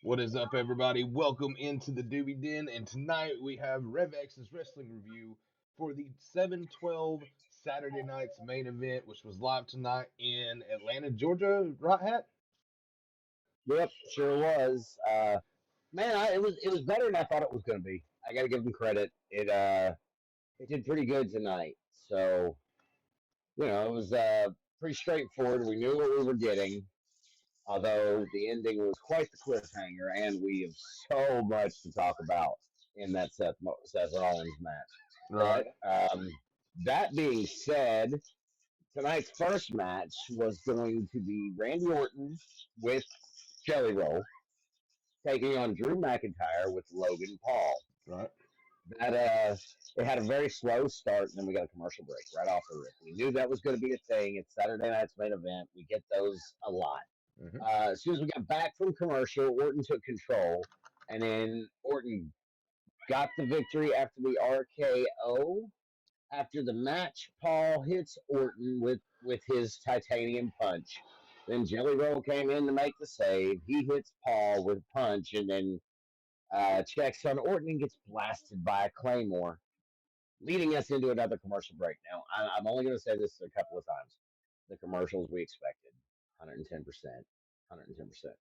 What is up, everybody? Welcome into the Doobie Den, and tonight we have RevX's wrestling review for the 7/12 Saturday night's main event, which was live tonight in Atlanta, Georgia. Right, Hat? Yep, sure was. Man, it was better than I thought it was going to be. I got to give them credit. It did pretty good tonight. So it was pretty straightforward. We knew what we were getting, although the ending was quite the cliffhanger, and we have so much to talk about in that Seth Rollins match. Right. But that being said, tonight's first match was going to be Randy Orton with Jelly Roll taking on Drew McIntyre with Logan Paul. Right. That it had a very slow start, and then we got a commercial break right off the rip. We knew that was going to be a thing. It's Saturday night's main event. We get those a lot. Hmm. As soon as we got back from commercial, Orton took control, and then Orton got the victory after the RKO. After the match, Paul hits Orton with his titanium punch. Then Jelly Roll came in to make the save. He hits Paul with a punch, and then checks on Orton and gets blasted by a Claymore, leading us into another commercial break. Now, I'm only going to say this a couple of times. The commercials we expected, 110%, 110%.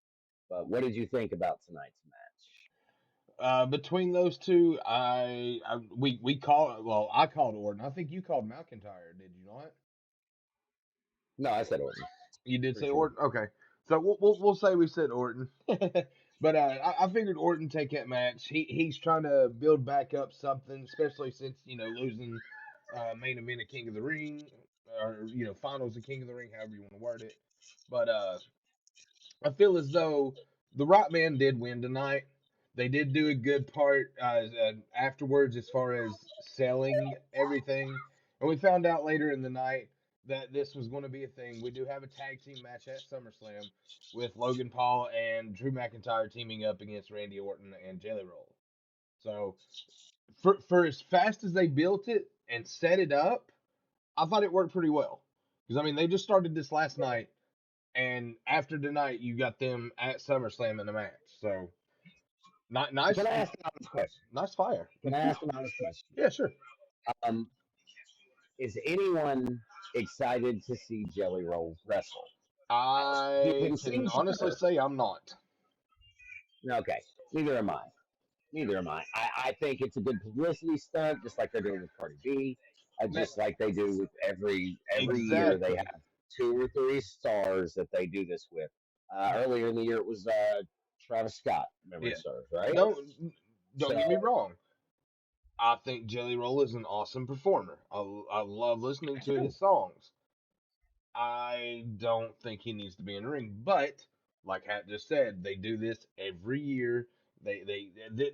But what did you think about tonight's match? Between those two, we called. Well, I called Orton. I think you called McIntyre, did you not? No, I said Orton, You did for say sure. Orton. Okay, so we'll say we said Orton, but I figured Orton take that match. He's trying to build back up something, especially since losing main event of King of the Ring, or finals of King of the Ring, however you want to word it. But I feel as though the right man did win tonight. They did do a good part afterwards as far as selling everything. And we found out later in the night that this was going to be a thing. We do have a tag team match at SummerSlam with Logan Paul and Drew McIntyre teaming up against Randy Orton and Jelly Roll. So for as fast as they built it and set it up, I thought it worked pretty well. Because I mean, they just started this last night, and after tonight, you got them at SummerSlam in a match. So not Can nice, I ask an honest question? nice fire. Can I ask an honest question? Yeah, sure. Um, is anyone excited to see Jelly Roll wrestle? He I can can sing for honestly sure. say I'm not. Okay, neither am I. Neither am I. I think it's a good publicity stunt, just like they're doing with Cardi B, Man, just like they do with every year. They exactly. have two or three stars that they do this with. Earlier in the year, it was Travis Scott. Memory Yeah. serves, right? Don't So get me wrong. I think Jelly Roll is an awesome performer. I love listening to his songs. I don't think he needs to be in the ring, but like Hat just said, they do this every year.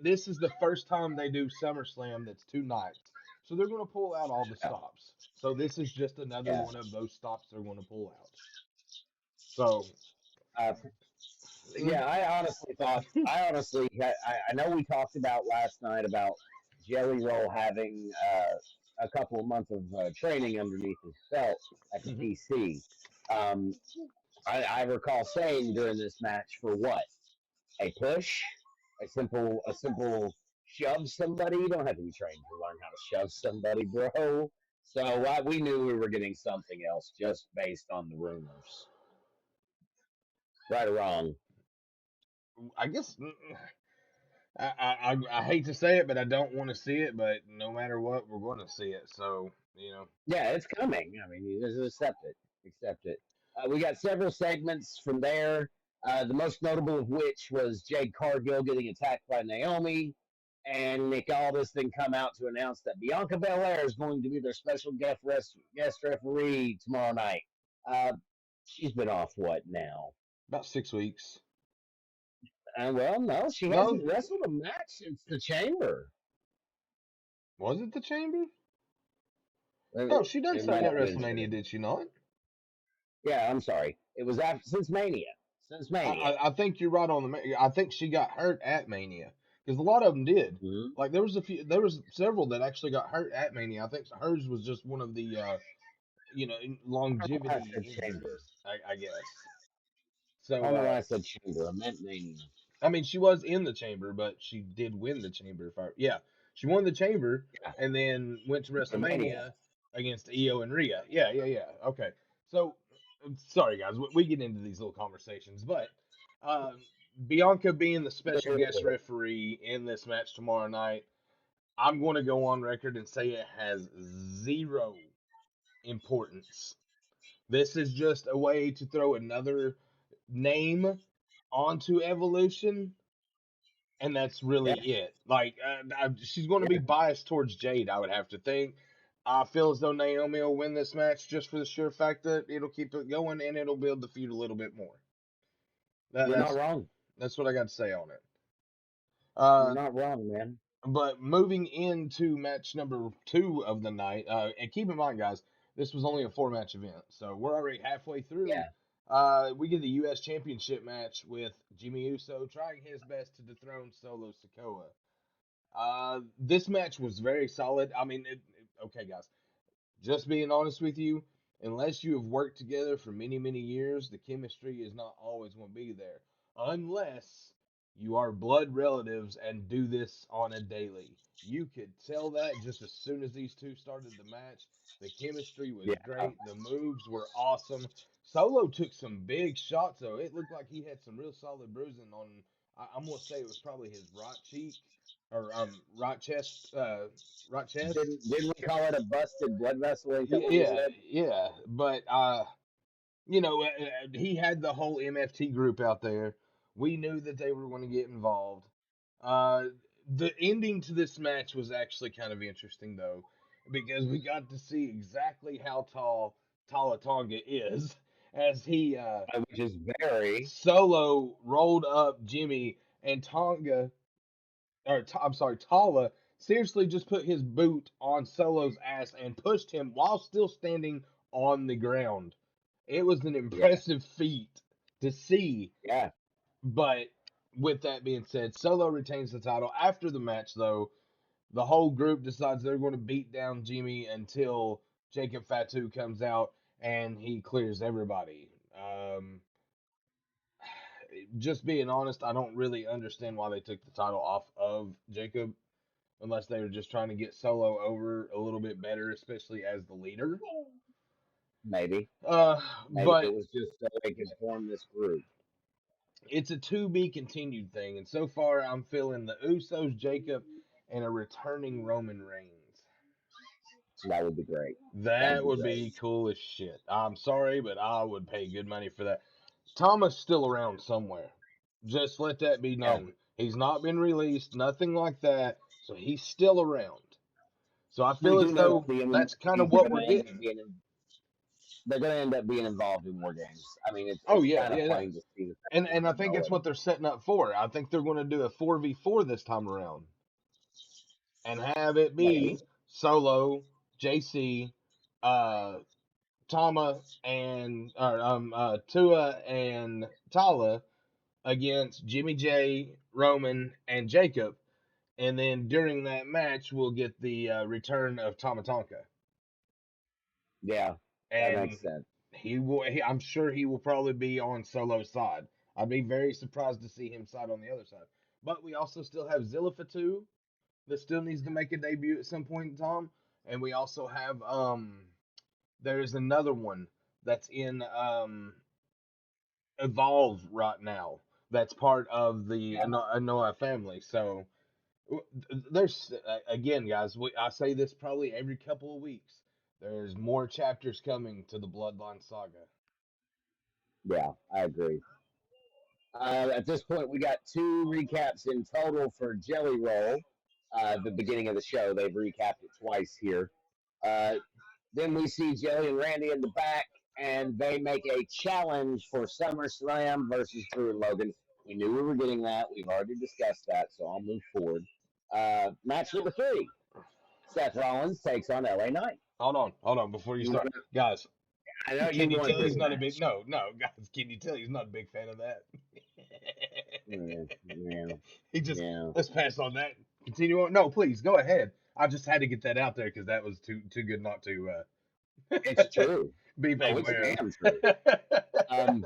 This is the first time they do SummerSlam that's 2 nights, so they're going to pull out all the yeah, stops. So this is just another yeah. one of those stops they're going to pull out. So Uh, mm, yeah, I know we talked about last night about Jelly Roll having a couple of months of training underneath his belt at the mhm. PC. Um, I recall saying during this match for what a push, a simple shove somebody. You don't have to be trained to learn how to shove somebody, bro. So we knew we were getting something else just based on the rumors, right or wrong. I guess I hate to say it, but I don't want to see it. But no matter what, we're going to see it. So Yeah, it's coming. I mean, you just accept it. Accept it. We got several segments from there. The most notable of which was Jade Cargill getting attacked by Naomi, and Nick Aldis then come out to announce that Bianca Belair is going to be their special guest referee tomorrow night. Uh, she's been off what now? about 6 weeks. Well, no, she No, hasn't wrestled a match since the Chamber. was it the Chamber? No, It, she done it something might at have been WrestleMania, Chamber. did she not? Yeah, I'm sorry. It was after since Mania. Since Mania. I think you're right on I think she got hurt at Mania because a lot of them did. Mhm. Like there was several that actually got hurt at Mania. I think hers was just one of the I don't know why I said longevity chamber. injuries. I guess. I So don't know why I said chamber. I meant mania. I mean, she was in the chamber, but she did win the chamber. If I, yeah, she won the chamber Yeah, and then went to for Mania. WrestleMania against Io and Rhea. Yeah, yeah, yeah. Okay. So, sorry guys, we get into these little conversations, but um, Bianca being the special guest referee in this match tomorrow night, I'm going to go on record and say it has zero importance. This is just a way to throw another name onto Evolution, and that's Yeah, really it. Like, she's going to be yeah. biased towards Jade, I would have to think. I feel as though Naomi will win this match just for the sheer fact that it'll keep it going and it'll build the feud a little bit more. That, You're not that's wrong. that's what I got to say on it. You're Uh, not wrong, man. but moving into match number 2 of the night, and keep in mind, guys, this was only a 4 match event, so we're already halfway through. Yeah, We get the U.S. Championship match with Jimmy Uso trying his best to dethrone Solo Sikoa. This match was very solid. I mean, okay, guys, just being honest with you, unless you have worked together for many, many years, the chemistry is not always going to be there. Unless you are blood relatives and do this on a daily. You could tell that just as soon as these two started the match. The chemistry was yeah. great. The moves were awesome. Solo took some big shots, though. It looked like he had some real solid bruising on. I'm gonna say it was probably his right cheek or right chest. Didn't we call it a busted blood vessel? Ain't that what we Yeah, said? yeah, but he had the whole MFT group out there. We knew that they were going to get involved. Uh, the ending to this match was actually kind of interesting though, because we got to see exactly how tall Talatonga is as he Which is very, solo rolled up Jimmy and Tonga I'm sorry, Tala seriously just put his boot on Solo's ass and pushed him while still standing on the ground. It was an yeah, impressive feat to see, yeah, but with that being said, Solo retains the title. After the match, though, the whole group decides they're going to beat down Jimmy until Jacob Fatu comes out and he clears everybody. Just being honest, I don't really understand why they took the title off of Jacob unless they were just trying to get Solo over a little bit better, especially as the leader. maybe. Uh, Maybe it but was just so they could form this group. it's a to be continued thing, and so far I'm feeling the Usos, Jacob, and a returning Roman Reigns. So that would be great. That would That be would great. be cool as shit. I'm sorry, but I would pay good money for that. Thomas still around somewhere. Just let that be Yeah. known. He's not been released, nothing like that, so he's still around. So I We feel do as know though that the that's kind of MVPs are what going we're to end up getting. being they're going to end up being involved in more games. I mean, Oh it's yeah, kind of yeah, yeah. plain to see that that's And where I they're think that's going. what they're setting up for. I think they're going to do a 4v4 this time around and have it Maybe. be Solo, JC, uh, Tama, and Tua and Tala against Jimmy J, Roman, and Jacob. And then during that match, we'll get the return of Tama Tonka. Yeah, that And makes sense. I'm sure he will probably be on Solo's side. I'd be very surprised to see him side on the other side. But we also still have Zilla Fatu that still needs to make a debut at some point in time. And we also have there's another one that's in Evolve right now. That's part of the Yeah, Anoa family. So there's again, guys. I say this probably every couple of weeks. There's more chapters coming to the Bloodline saga. yeah, I agree. At this point, we got two recaps in total for Jelly Roll. The beginning of the show, they've recapped it twice here. Uh, then we see Jelly and Randy in the back, and they make a challenge for SummerSlam versus Drew and Logan. We knew we were getting that. We've already discussed that, so I'll move forward. Match number three: Seth Rollins takes on LA Knight. Hold on, before you You start, want? guys. I know you Can you want tell this he's not a big? match. No, no, guys. Can you tell he's not a big fan of that? Yeah, yeah, He just yeah. let's pass on that. Continue on. No, please go ahead. I just had to get that out there because that was too good not to It's true. be Oh, made it's aware damn true. of. Um,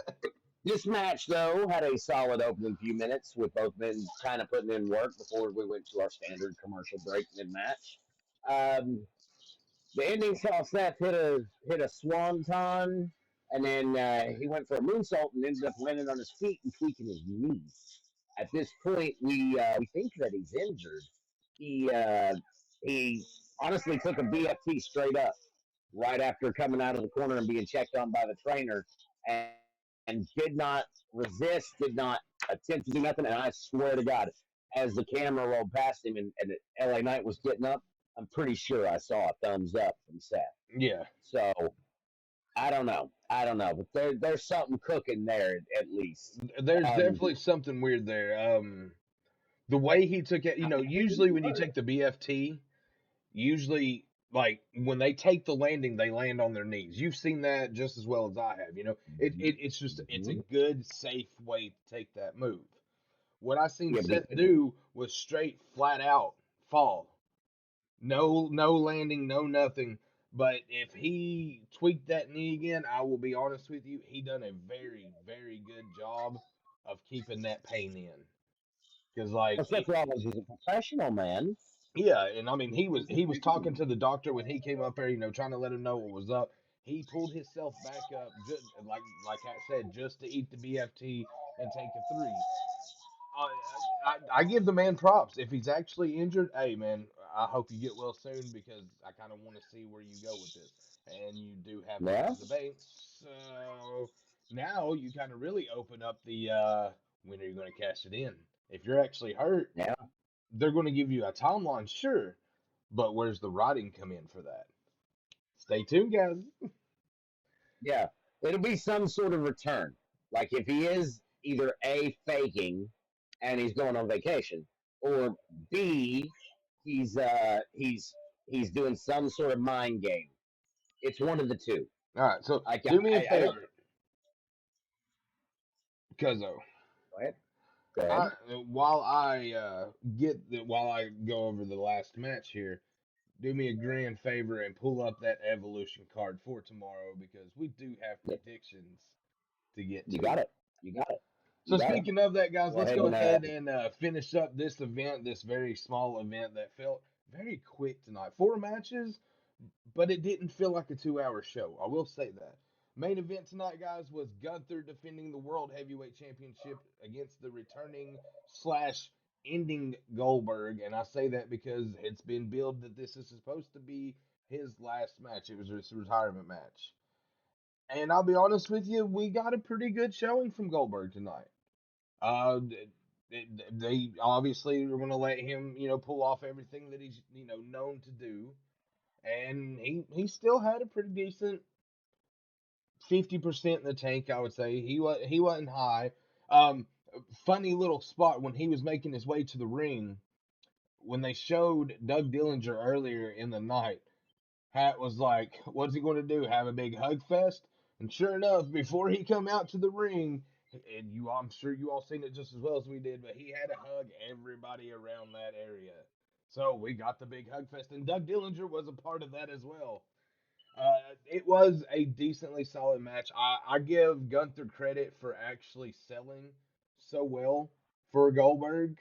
This match, though, had a solid opening few minutes with both men kind of putting in work before we went to our standard commercial break mid match. Um, the ending saw Seth hit a swanton, and then he went for a moonsault and ended up landing on his feet and tweaking his knee. At this point, we think that he's injured. He honestly took a BFT straight up right after coming out of the corner and being checked on by the trainer, and did not resist, did not attempt to do nothing. And I swear to God, as the camera rolled past him and LA Knight was getting up, I'm pretty sure I saw a thumbs up from Seth. Yeah, So I don't know, but there's something cooking there at least. there's Um, definitely something weird there. The way he took it, usually when you take the BFT, usually like when they take the landing, they land on their knees. You've seen that just as well as I have. It's a mhm. good, safe way to take that move. What I seen Yeah, but he Seth couldn't. do was straight, flat out fall. No landing, no nothing. But if he tweaked that knee again, I will be honest with you, he done a very, very good job of keeping that pain in. Because Well, Seth Rollins is a professional, man. yeah, and I mean He's a he was talking man. to the doctor when he came up there, trying to let him know what was up. He pulled himself back up, just like I said, just to eat the BFT and take a three. I give the man props. If he's actually injured, hey man, I hope you get well soon because I kind of want to see where you go with this. And you do have Money Yeah, in the Bank, so now you kind of really open up the when are you going to cash it in? If you're actually hurt, yeah, they're going to give you a timeline, sure, but where's the writing come in for that? Stay tuned, guys. yeah. It'll be some sort of return. Like if he is either A, faking and he's going on vacation, or B, he's doing some sort of mind game. It's one of the two. All right, so Like do me a I don't. favor, Cuzzo. Go ahead. Go I ahead. while I while I go over the last match here, do me a grand favor and pull up that evolution card for tomorrow because we do have Yeah, predictions to get you to. got it. You got it. You So got it. speaking of that, guys, Go let's ahead go and ahead and finish up this event, this very small event that felt very quick tonight. Four matches, but it didn't feel like a 2 hour show. I will say that. Main event tonight, guys, was Gunther defending the World Heavyweight Championship against the returning slash ending Goldberg. And I say that because it's been billed that this is supposed to be his last match. It was his retirement match. And I'll be honest with you, we got a pretty good showing from Goldberg tonight. Uh, they obviously are going to let him, pull off everything that he's, known to do, and he still had a pretty decent 50% in the tank. I would say he wasn't high. Um, Funny little spot when he was making his way to the ring when they showed Doug Dillinger earlier in the night. Hat was like, "What's he going to do? Have a big hug fest?" And sure enough, before he come out to the ring, and I'm sure you all seen it just as well as we did, but he had to hug everybody around that area. So we got the big hug fest, and Doug Dillinger was a part of that as well. It was a decently solid match. I give Gunther credit for actually selling so well for Goldberg.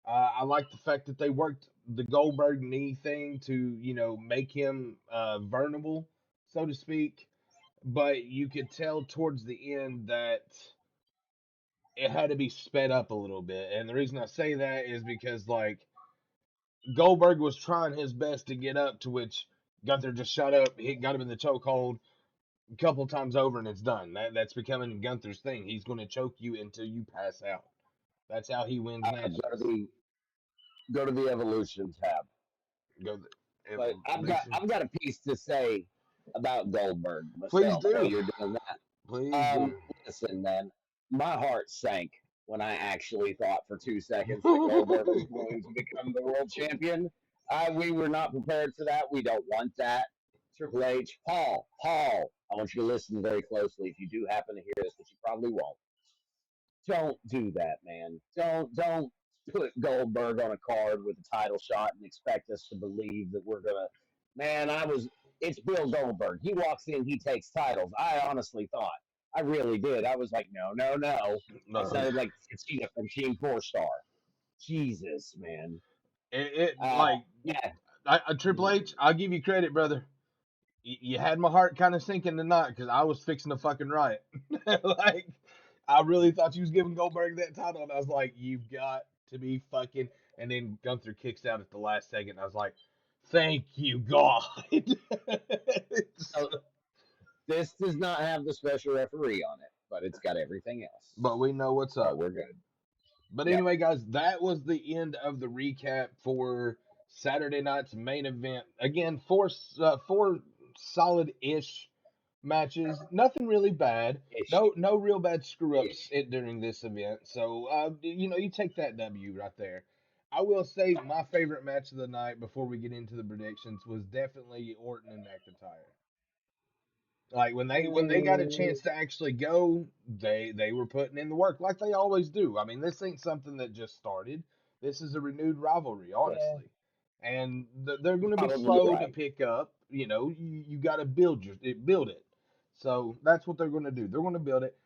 I like the fact that they worked the Goldberg knee thing to, make him vulnerable, so to speak. But you could tell towards the end that it had to be sped up a little bit. And the reason I say that is because, like, Goldberg was trying his best to get up, to which Gunther just shut up, he got him in the chokehold a couple times over, and it's done. That's becoming Gunther's thing. He's going to choke you until you pass out. That's how he wins Go to matches. the evolution tab. Go the But evolution. I've got a piece to say about Goldberg Please myself while do. you're doing that. Please do. Listen, man, my heart sank when I actually thought for 2 seconds that Goldberg was going to become the world champion. We were not prepared for that. We don't want that. Triple H, Paul, I want you to listen very closely if you do happen to hear this, but you probably won't. Don't do that, man. Don't put Goldberg on a card with a title shot and expect us to believe that we're gonna. Man, I was. It's Bill Goldberg. He walks in, he takes titles. I honestly thought. I really did. I was like, no, no, no. I No, sounded like Christina from Team Four Star. Jesus, man. it Uh, like yeah. Triple H. I'll give you credit, brother. You had my heart kind of sinking tonight because I was fixing to fucking riot. Like, I really thought you was giving Goldberg that title, and I was like, you've got to be fucking. And then Gunther kicks out at the last second. And I was like, thank you, God. So this does not have the special referee on it, but it's got everything else. But we know what's So up. we're good. But Yep. anyway, guys, that was the end of the recap for Saturday night's main event. Again, four solid-ish matches. Nothing really bad. Ish. No real bad screw ups Ish. during this event. So you take that W right there. I will say my favorite match of the night before we get into the predictions was definitely Orton and McIntyre. Like when they got a Mm, chance to actually go, they were putting in the work like they always do. I mean, this ain't something that just started. This is a renewed rivalry, yeah, honestly, and they're going to be probably slow to right. pick up. You got to build it. So that's what they're going to do. They're going to build it.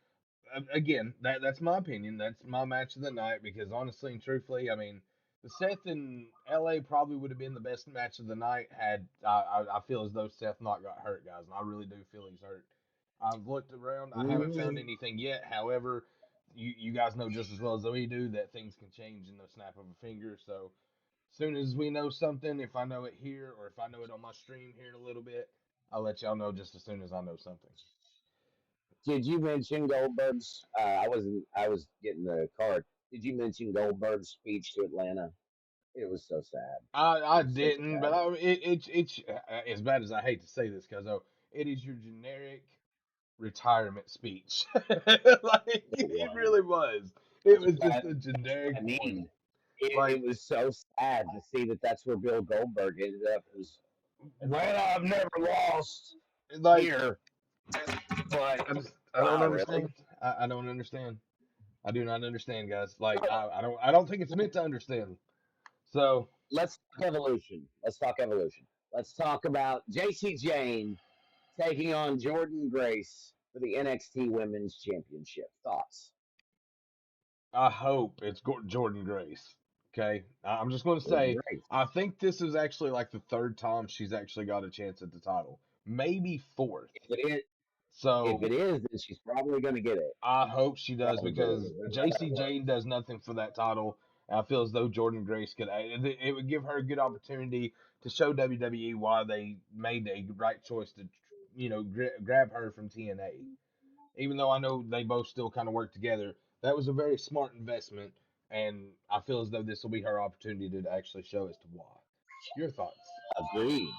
Again, that's my opinion. That's my match of the night because honestly and truthfully, I mean, the Seth in LA probably would have been the best match of the night had I feel as though Seth not got hurt, guys, and I really do feel he's hurt. I've looked around, I haven't found Mm, anything yet. However, you guys know just as well as we do that things can change in the snap of a finger. So as soon as we know something, if I know it here or if I know it on my stream here in a little bit, I'll let y'all know just as soon as I know something. did you mention Goldberg's? I wasn't. I was getting the card. Did you mention Goldberg's speech to Atlanta? It was so sad. It I was so didn't, but sad. it's as bad as I hate to say this, cuz it is your generic retirement speech. Like It it was. really was. It was just That, a that's what generic I one. mean. It Like, was so sad to see that that's where Bill Goldberg ended up. It was Atlanta. I've never lost like here, but I don't wow, really. understand. I don't understand. I do not understand, guys. Like I don't think it's meant to understand. So Let's talk evolution. Let's talk evolution. Let's talk about JC Jane taking on Jordan Grace for the NXT Women's Championship. Thoughts? I hope it's Jordan Grace. Okay, I'm just going to Jordan say Grace. I think this is actually like the third time she's actually got a chance at the title, maybe fourth. If it is, if So it is, then she's probably going to get it. I hope she does Probably. because That's how that JC Jane works. does nothing for that title. And I feel as though Jordan Grace could. It would give her a good opportunity to show WWE why they made a right choice to, grab her from TNA. Even though I know they both still kind of work together, that was a very smart investment, and I feel as though this will be her opportunity to actually show as to why. Your thoughts? Agreed.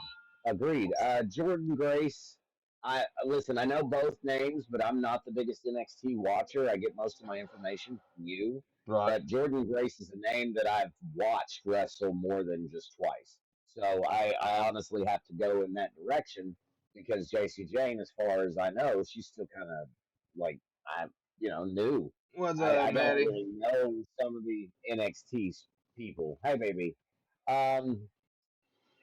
Agreed. Jordan Grace. I listen. I know both names, but I'm not the biggest NXT watcher. I get most of my information from you. Right. But Jordan Grace is a name that I've watched wrestle more than just twice. So I honestly have to go in that direction because JC Jane, as far as I know, she's still kind of like I'm, new. What's I up, don't Maddie? really know some of the NXT people. Hey, baby. Um,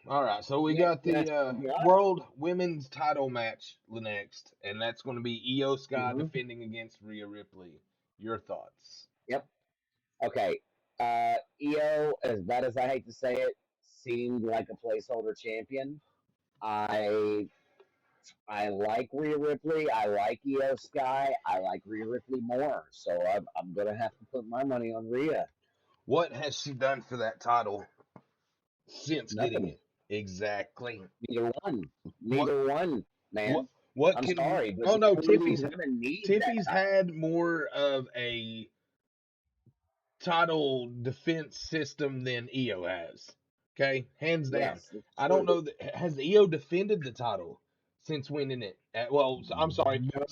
All right, so we Next got the match we got. World Women's Title match next, and that's going to be Io Sky Mm-hmm. defending against Rhea Ripley. Your thoughts? Yep. Okay. EO, as bad as I hate to say it, seemed like a placeholder champion. I I like Rhea Ripley. I like EO Sky. I like Rhea Ripley more. So I'm gonna have to put my money on Rhea. What has she done for that title since getting Nothing. it? Exactly. Neither one. What Neither one, what man. what I'm can? sorry, but Oh no, neither of these women need that Tiffy's title. had more of a title defense system than Io has. Okay, hands down. Yes, it's I don't true. know that has Io defended the title since winning it. Well, I'm sorry, No,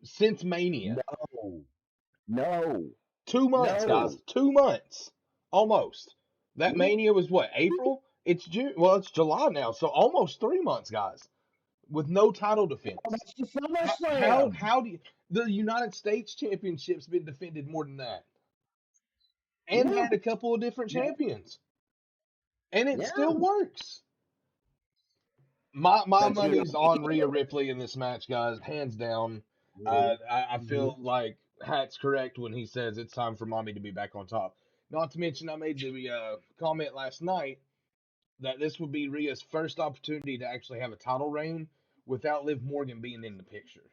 since Mania. no, no, 2 months, guys. no. 2 months, almost. That Yeah. Mania was what, April? It's June. Well, it's July now, so almost 3 months, guys, with no title Oh, defense. that's the SummerSlam. How do you, the United States Championship's been defended more than that, and Yeah, had a couple of different yeah, champions, and it yeah. still works. My But money's on Rhea Ripley in this match, guys, hands down. I feel like Hat's correct when he says it's time for mommy to be back on top. Not to mention, I made the comment last night that this would be Rhea's first opportunity to actually have a title reign without Liv Morgan being in the picture.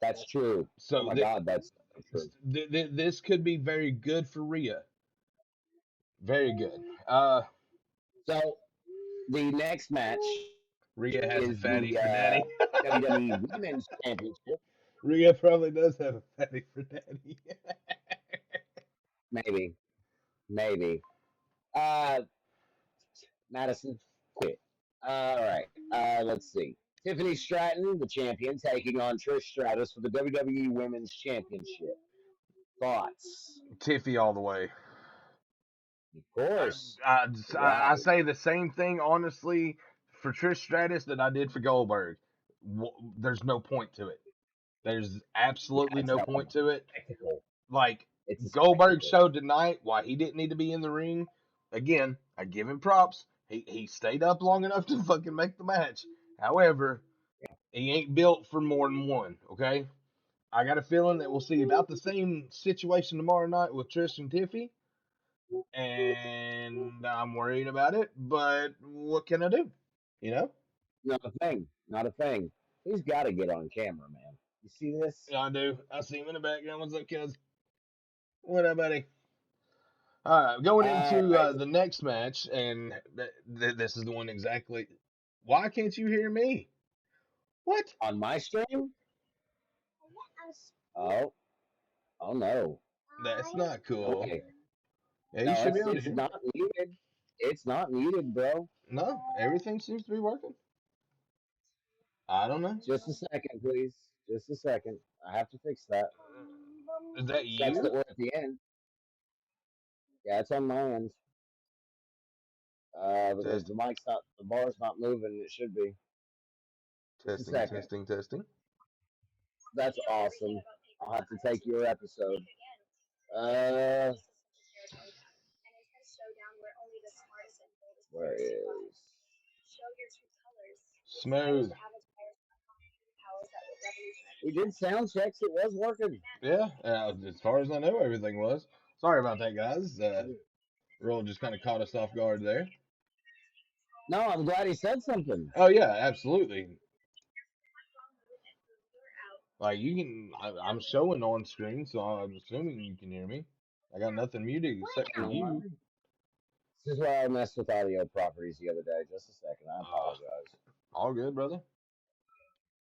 That's true. Oh So my God, that's so true. this could be very good for Rhea. Very good. So the next match Rhea has a is fatty the for daddy. WWE Women's Championship. Rhea probably does have a fatty for daddy. Maybe, maybe. Uh, Madison, quit. All right. Let's see. Tiffany Stratton, the champion, taking on Trish Stratus for the WWE Women's Championship. Thoughts? Tiffy all the way. Of course. I Why? say the same thing honestly for Trish Stratus that I did for Goldberg. There's no point to it. There's Yeah, absolutely it's no a point to it. spectacle. Like It's a Goldberg spectacle. showed tonight why he didn't need to be in the ring. Again, I give him props. He stayed up long enough to fucking make the match. However, he ain't built for more than one. Okay, I got a feeling that we'll see about the same situation tomorrow night with Trish and Tiffy, and I'm worried about it. But what can I do? You know, Not a thing. Not a thing. He's got to get on camera, man. You see this? I do. I see him in the background. What's up, cuz? What up, buddy? All right, going All into right. the next match, and this is the one exactly. Why can't you hear me? What? On my stream? Oh, oh no. That's not cool. Okay. Yeah, you No, should be able to it's hear me. not muted. It's not muted, bro. No, everything seems to be working. I don't know. Just a second, please. Just a second. I have to fix that. Is that Sucks you? that we're at the end. Yeah, it's on my end. Because Testing, the mic's not, the bar's not moving. It should be. Just a testing, second. testing, testing. That's awesome. I'll have to take your episode. Uh, where is? Smooth. We did sound checks. It was working. Yeah, as far as I know, everything was. Sorry about that, guys. Roll just kind of caught us off guard there. No, I'm glad he said something. Oh yeah, absolutely. Like you can, I'm showing on screen, so I'm assuming you can hear me. I got nothing muted except for You know what? you. This is why I messed with audio properties the other day. Just a second. I Uh, apologize. all good, brother.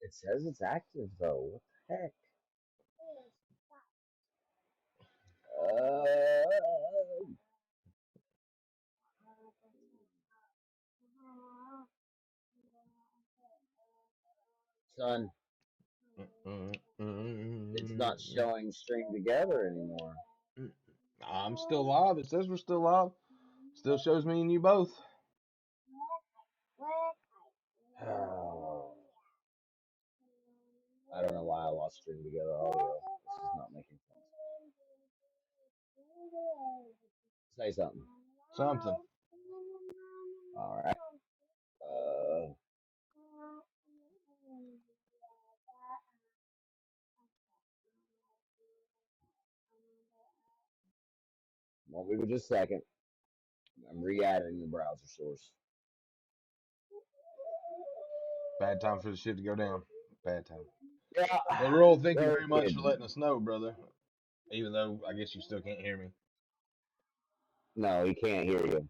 It says it's active though. What the heck? Uh, son, it's not showing stream together anymore. I'm still live. It says we're still live. Still shows me and you both. Oh, I don't know why I lost string together audio. This is not making sense. Say something. Something. All right. Uh, won't be just a second. I'm re-adding the browser source. Bad time for the shit to go down. Bad time. Yeah, But Roll, thank you very very much for good. letting us know, brother. Even though I guess you still can't hear me. No, he can't hear you.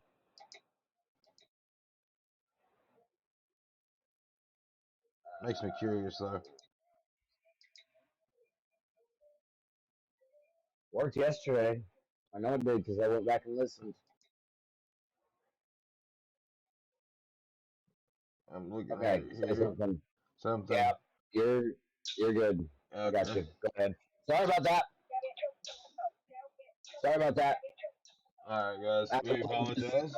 Makes me curious though. Worked yesterday. I know it did because I went back and listened. I'm looking at Okay, it say here. something. Yeah, Something. you're you're good. I got Okay. you. Go ahead. Sorry about that. Sorry about that. All right, guys. I We will just apologize.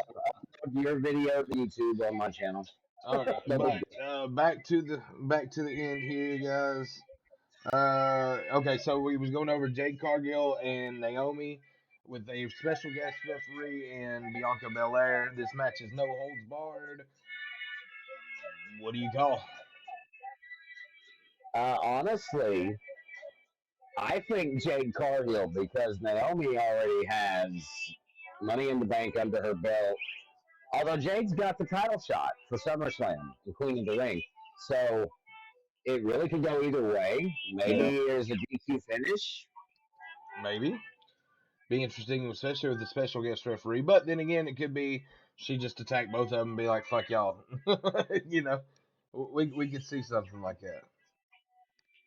upload your video to YouTube on my channel. All right, No big deal. back to the end here, guys. Okay, so we was going over Jade Cargill and Naomi with a special guest referee and Bianca Belair. This match is no holds barred. What do you call? Honestly, I think Jade Cargill because Naomi already has Money in the Bank under her belt. Although Jade's got the title shot for SummerSlam, the Queen of the Ring, so it really could go either way. Yeah, Maybe there's a DQ finish. maybe. Be interesting, especially with the special guest referee. But then again, it could be she just attacked both of them and be like, "Fuck y'all," you know. We could see something like that.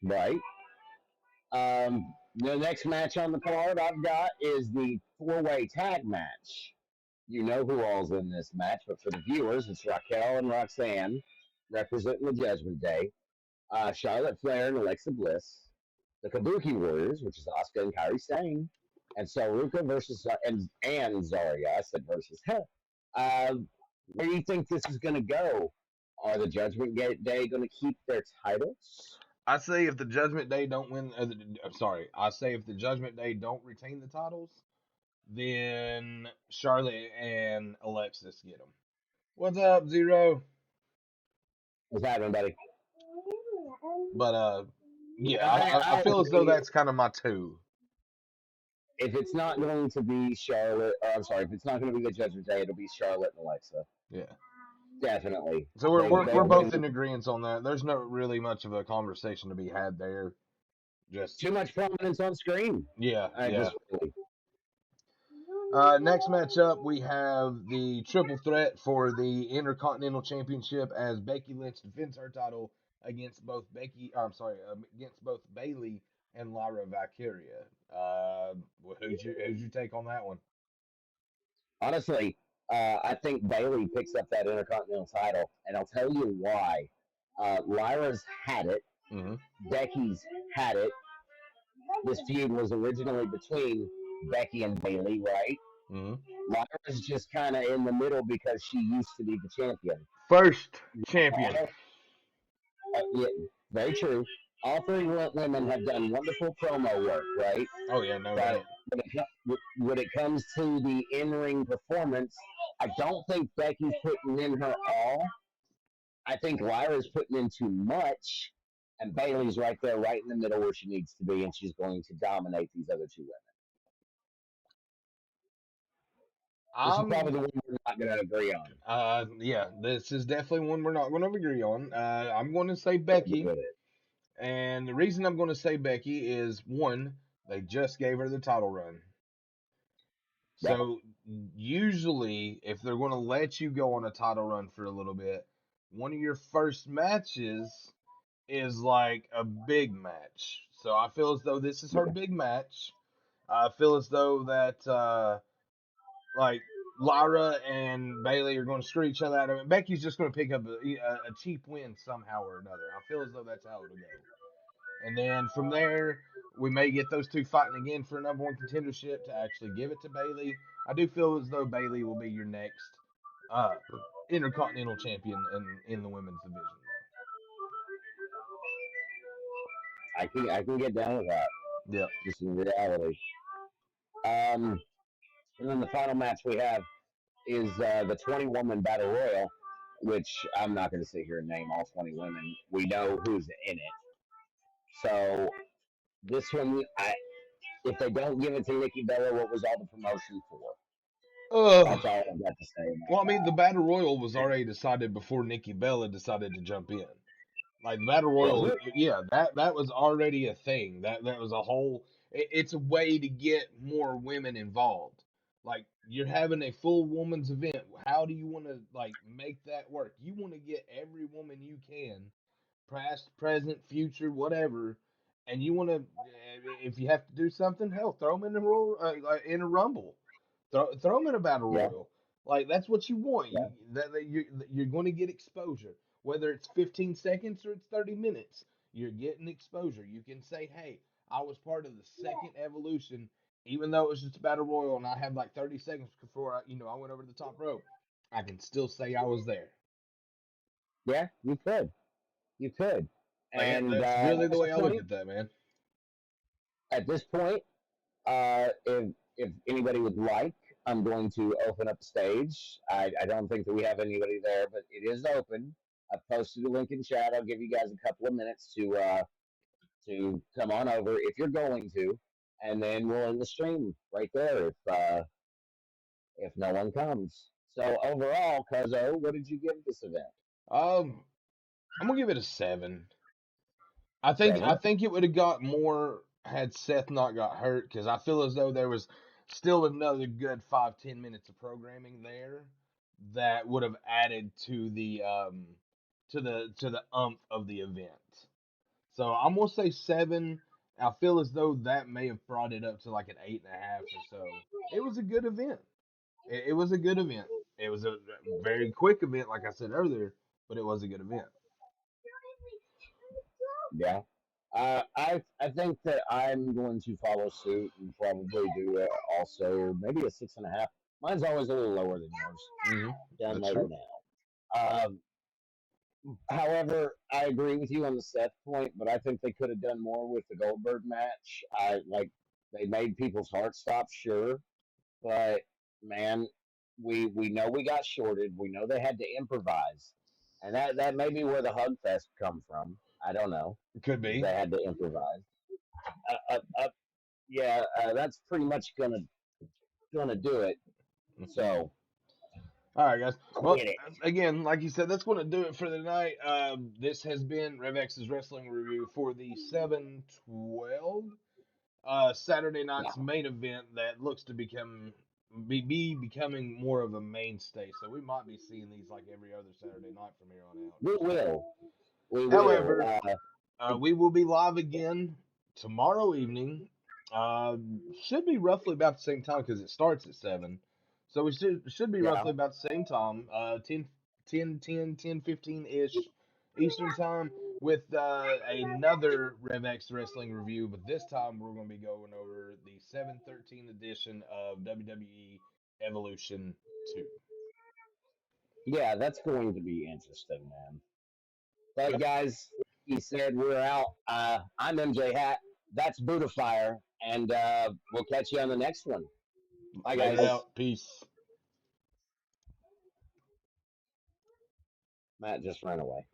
Right. The next match on the card I've got is the four-way tag match. You know who all's in this match, but for the viewers, it's Raquel and Roxanne representing the Judgment Day, Charlotte Flair and Alexa Bliss, the Kabuki Warriors, which is Asuka and Kairi Sane, and Saruka versus and Zarya. I said versus. uh, where do you think this is going to go? Are the Judgment Day going to keep their titles? I say if the Judgment Day don't win, I'm sorry, I say if the Judgment Day don't retain the titles, then Charlotte and Alexis get them. What's up, Zero? What's happening, buddy? But yeah, I I feel as though agree. that's kind of my two. If it's not going to be Charlotte, or I'm sorry, if it's not going to be the Judgment Day, it'll be Charlotte and Alexa. Yeah. Definitely. So we're They've both been in agreement on that. There's no really much of a conversation to be had there. Just too much prominence on screen. yeah, yeah. Just really. Next matchup, we have the triple threat for the Intercontinental Championship as Becky Lynch defends her title against both against both Bailey and Lyra Valkyria. Who's your take on that one? Honestly, I think Bailey picks up that Intercontinental title, and I'll tell you why. Lyra's had it. Mm-hmm. Becky's had it. This feud was originally between Becky and Bailey, right? Mm-hmm. Lyra's just kind of in the middle because she used to be the champion. First champion. All yeah, very true. All three women have done wonderful promo work, right? Oh yeah, no But doubt. when it comes to the in-ring performance, I don't think Becky's putting in her all. I think Lyra's putting in too much, and Bailey's right there, right in the middle where she needs to be, and she's going to dominate these other two women. This is I'm probably the one we're not going to agree on. yeah, this is definitely one we're not going to agree on. I'm going to say Hit me Becky, with it. and the reason I'm going to say Becky is one, they just gave her the title run. Yep. So usually, if they're going to let you go on a title run for a little bit, one of your first matches is like a big match. So I feel as though this is her big match. I feel as though that like Lyra and Bailey are going to screw each other out. I mean, Becky's just going to pick up a cheap win somehow or another. I feel as though that's how it'll go. And then from there, we may get those two fighting again for a number one contendership to actually give it to Bailey. I do feel as though Bailey will be your next uh, Intercontinental Champion in the women's division, though. I can get down with that. Yep. Just in reality. Um, and then the final match we have is the 20-woman battle royal, which I'm not going to sit here and name all 20 women. We know who's in it. So this one, if they don't give it to Nikki Bella, what was all the promotion for? That's Ugh. all I've got to say Well, about I mean, the Battle Royal was already decided before Nikki Bella decided to jump in. Like the Battle that. Was Royal, it? yeah, that was already a thing. That was a whole. It's a way to get more women involved. Like you're having a full woman's event. How do you want to like make that work? You want to get every woman you can, past, present, future, whatever, and you want to. If you have to do something, hell, throw them in the in a rumble. Throw them in a battle Yeah, royal. Like that's what you want. yeah, You're going to get exposure, whether it's 15 seconds or it's 30 minutes. You're getting exposure. You can say, "Hey, I was part of the second evolution, even though it was just a battle royal, and I had like 30 seconds before I went over the top rope. I can still say I was there." yeah. You could, you could. Like And that's really the way I look point, at that, man. at this point, if anybody would like, I'm going to open up the stage. I don't think that we have anybody there, but it is open. I posted a link in chat. I'll give you guys a couple of minutes to come on over if you're going to, and then we'll end the stream right there if no one comes. So overall, Cuzzo, what did you give this event? Um, I'm gonna give it a 7. I Seven? think it would have got more had Seth not got hurt because I feel as though there was still another good 5-10 minutes of programming there that would have added to the umph of the event. So I'm gonna say 7. I feel as though that may have brought it up to like an 8.5 or so. It was a good event. It was a good event. It was a very quick event, like I said earlier, but it was a good event. Yeah. I think that I'm going to follow suit and probably do also maybe a 6.5. Mine's always a little lower than yours. Hmm. Done That's later true. now. However, I agree with you on the Seth point, but I think they could have done more with the Goldberg match. I like they made people's hearts stop, sure, but man, we know we got shorted. We know they had to improvise, and that may be where the hug fest come from. I don't know, Could is be. they had to improvise. Yeah, that's pretty much gonna do it. Hmm. So All right, guys. Well, quit it. again, like you said, that's going to do it for the night. This has been RevX's wrestling review for the 7/12 Saturday night's Yeah, main event that looks to be becoming more of a mainstay. So we might be seeing these like every other Saturday night from here on out. we will. We will. However, we will be live again tomorrow evening. Uh, should be roughly about the same time because it starts at 7. So we should be Yeah. roughly about the same time, 10, 10, 10, 10, 15 ish Eastern time with another RevX wrestling review. But this time we're going to be going over the 7/13 edition of WWE Evolution 2. Yeah, that's going to be interesting, man. But Yep. guys, he said we're out. I'm MJ Hat. That's Buddha and we'll catch you on the next one. Bye, Later guys. out. Peace. Matt just ran away.